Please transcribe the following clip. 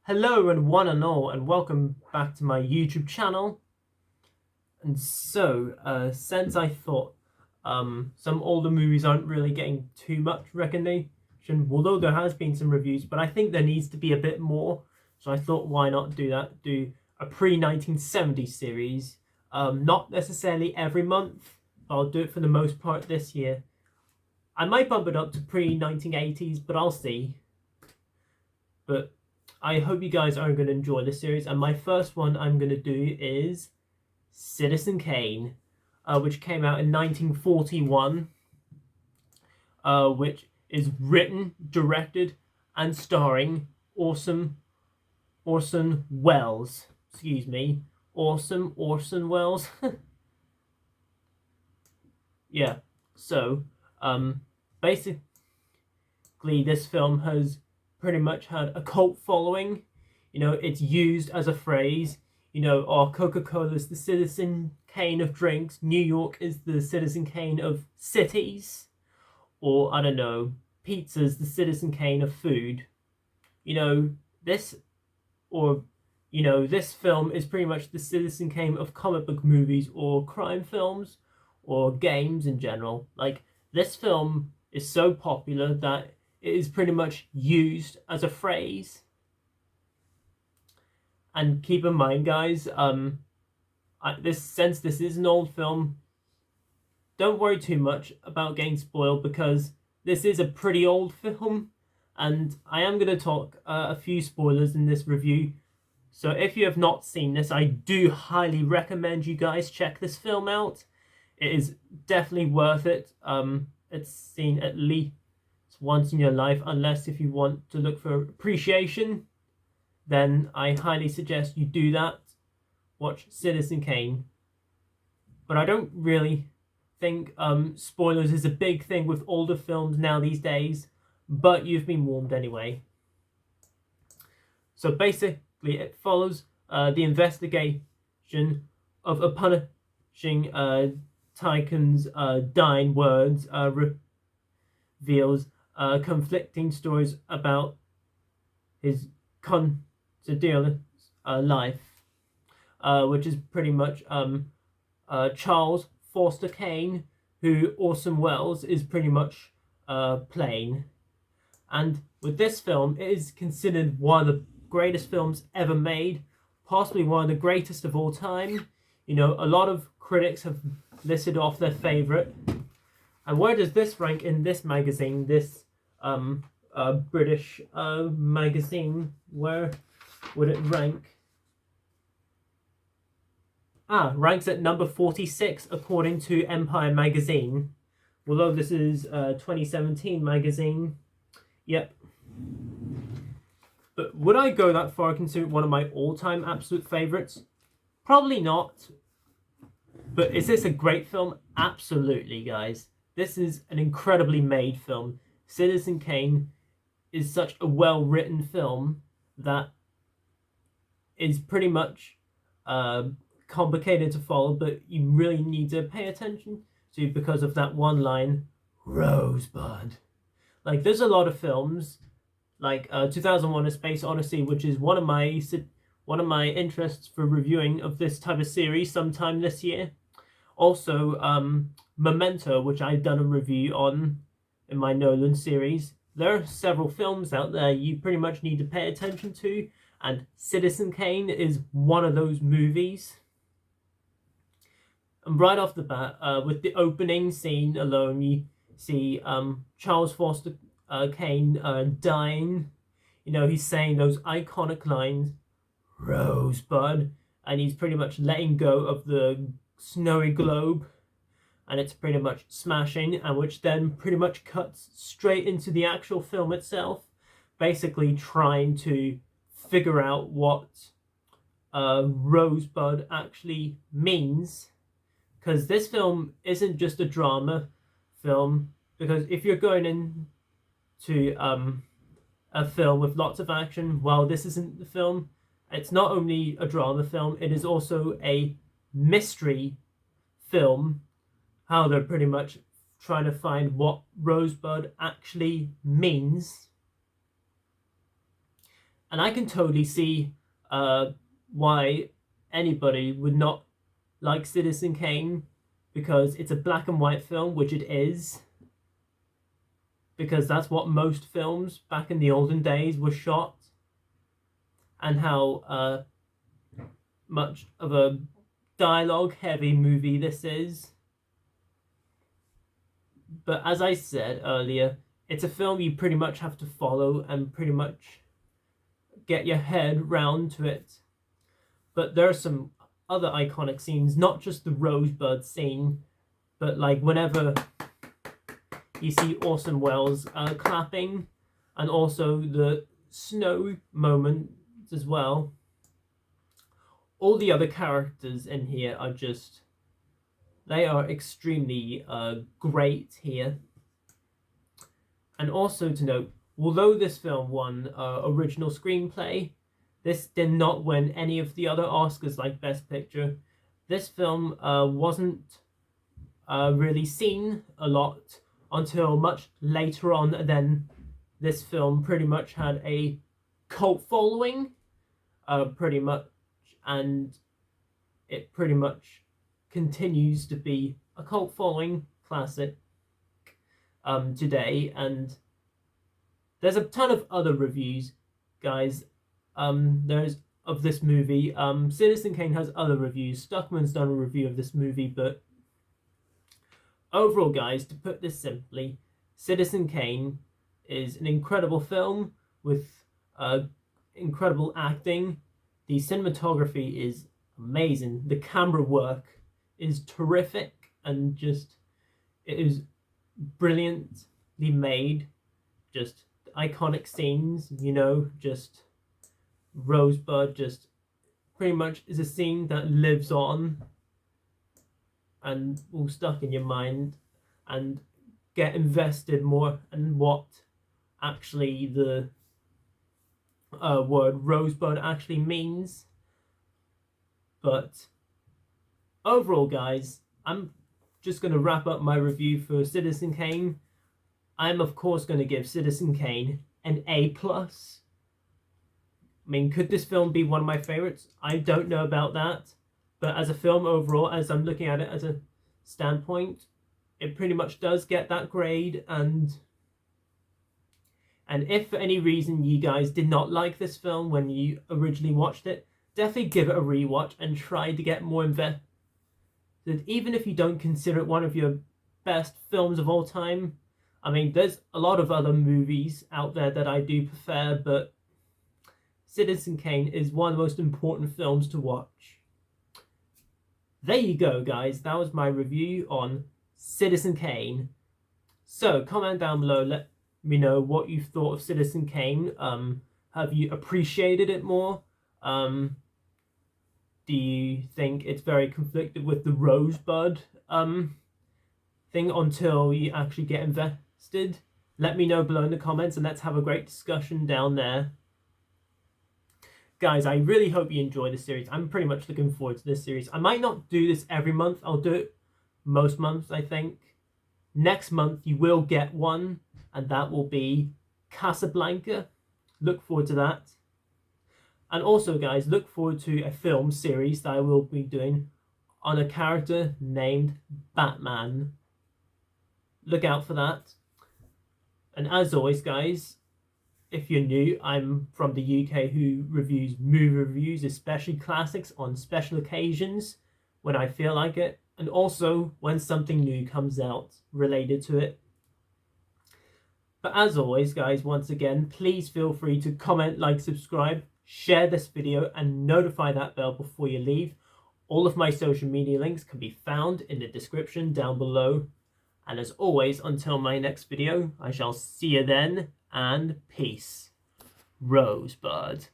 Hello and one and all, and welcome back to my YouTube channel. And since I thought some older movies aren't really getting too much recognition, although there has been some reviews, but I think there needs to be a bit more. So I thought, why not do that? Do a pre-1970 series. Not necessarily every month, but I'll do it for the most part this year. I might bump it up to pre-1980s, but I'll see. But I hope you guys are going to enjoy this series, and my first one I'm going to do is Citizen Kane, which came out in 1941, which is written, directed, and starring Orson Welles. Excuse me, Orson Welles. Yeah, so basically this film has pretty much had a cult following. You know, it's used as a phrase. You know, Coca-Cola is the Citizen Kane of drinks. New York is the Citizen Kane of cities. Or, I don't know, pizza's the Citizen Kane of food. You know, this film is pretty much the Citizen Kane of comic book movies or crime films or games in general. Like, this film is so popular that it is pretty much used as a phrase. And keep in mind, guys, since this is an old film, don't worry too much about getting spoiled, because this is a pretty old film, and I am going to talk a few spoilers in this review. So if you have not seen this, I do highly recommend you guys check this film out. It is definitely worth it. It's seen at least once in your life, unless if you want to look for appreciation, then I highly suggest you do that. Watch Citizen Kane. But I don't really think spoilers is a big thing with older films now these days, but you've been warned anyway. So basically it follows the investigation of a punishing tycoon's dying words, reveals conflicting stories about his considerable life, which is pretty much Charles Foster Kane, who Orson Welles is pretty much playing. And with this film, it is considered one of the greatest films ever made, possibly one of the greatest of all time. You know, a lot of critics have listed off their favourite. And where does this rank in this magazine, this British magazine? Where would it rank? Ranks at number 46 according to Empire magazine. Although this is 2017 magazine. Yep. But would I go that far, consider it one of my all-time absolute favourites? Probably not. But is this a great film? Absolutely, guys. This is an incredibly made film. Citizen Kane is such a well-written film that is pretty much complicated to follow, but you really need to pay attention to because of that one line, Rosebud. Like, there's a lot of films, like 2001: A Space Odyssey, which is one of my interests for reviewing of this type of series sometime this year. Also, Memento, which I've done a review on in my Nolan series. There are several films out there you pretty much need to pay attention to, and Citizen Kane is one of those movies. And right off the bat, with the opening scene alone, you see Charles Foster Kane dying. You know, he's saying those iconic lines, Rosebud, and he's pretty much letting go of the snowy globe, and it's pretty much smashing, and which then pretty much cuts straight into the actual film itself, basically trying to figure out what Rosebud actually means, because this film isn't just a drama film. Because if you're going into a film with lots of action, well, this isn't the film. It's not only a drama film, it is also a mystery film, how they're pretty much trying to find what Rosebud actually means. And I can totally see why anybody would not like Citizen Kane, because it's a black and white film, which it is, because that's what most films back in the olden days were shot, and how much of a dialogue heavy movie this is. But as I said earlier, it's a film you pretty much have to follow and pretty much get your head round to it. But there are some other iconic scenes, not just the Rosebud scene, but like whenever you see Orson Welles clapping, and also the snow moment as well. All the other characters in here are just, they are extremely great here. And also to note, although this film won original screenplay, this did not win any of the other Oscars like Best Picture. This film wasn't really seen a lot until much later on. Then this film pretty much had a cult following, pretty much, and it pretty much continues to be a cult following classic today. And there's a ton of other reviews, guys. There's of this movie. Citizen Kane has other reviews. Stuckman's done a review of this movie, but overall, guys, to put this simply, Citizen Kane is an incredible film with incredible acting. The cinematography is amazing. The camera work is terrific, and just, it is brilliantly made. Just iconic scenes, you know, just Rosebud just pretty much is a scene that lives on and will stuck in your mind and get invested more in what actually the word Rosebud actually means. But overall, guys, I'm just going to wrap up my review for Citizen Kane. I'm of course going to give Citizen Kane an A+. I mean, could this film be one of my favorites? I don't know about that. But as a film overall, as I'm looking at it as a standpoint, it pretty much does get that grade. And if for any reason you guys did not like this film when you originally watched it, definitely give it a rewatch and try to get more invested. Even if you don't consider it one of your best films of all time. I mean, there's a lot of other movies out there that I do prefer, but Citizen Kane is one of the most important films to watch. There you go, guys. That was my review on Citizen Kane. So, comment down below. Let me know what you thought of Citizen Kane. Have you appreciated it more? Do you think it's very conflicted with the Rosebud thing until you actually get invested? Let me know below in the comments, and let's have a great discussion down there. Guys, I really hope you enjoy this series. I'm pretty much looking forward to this series. I might not do this every month. I'll do it most months, I think. Next month, you will get one, and that will be Casablanca. Look forward to that. And also, guys, look forward to a film series that I will be doing on a character named Batman. Look out for that. And as always, guys, if you're new, I'm from the UK who reviews movie reviews, especially classics, on special occasions when I feel like it, and also when something new comes out related to it. But as always, guys, once again, please feel free to comment, like, subscribe, share this video, and notify that bell before you leave. All of my social media links can be found in the description down below. And as always, until my next video, I shall see you then, and peace. Rosebud.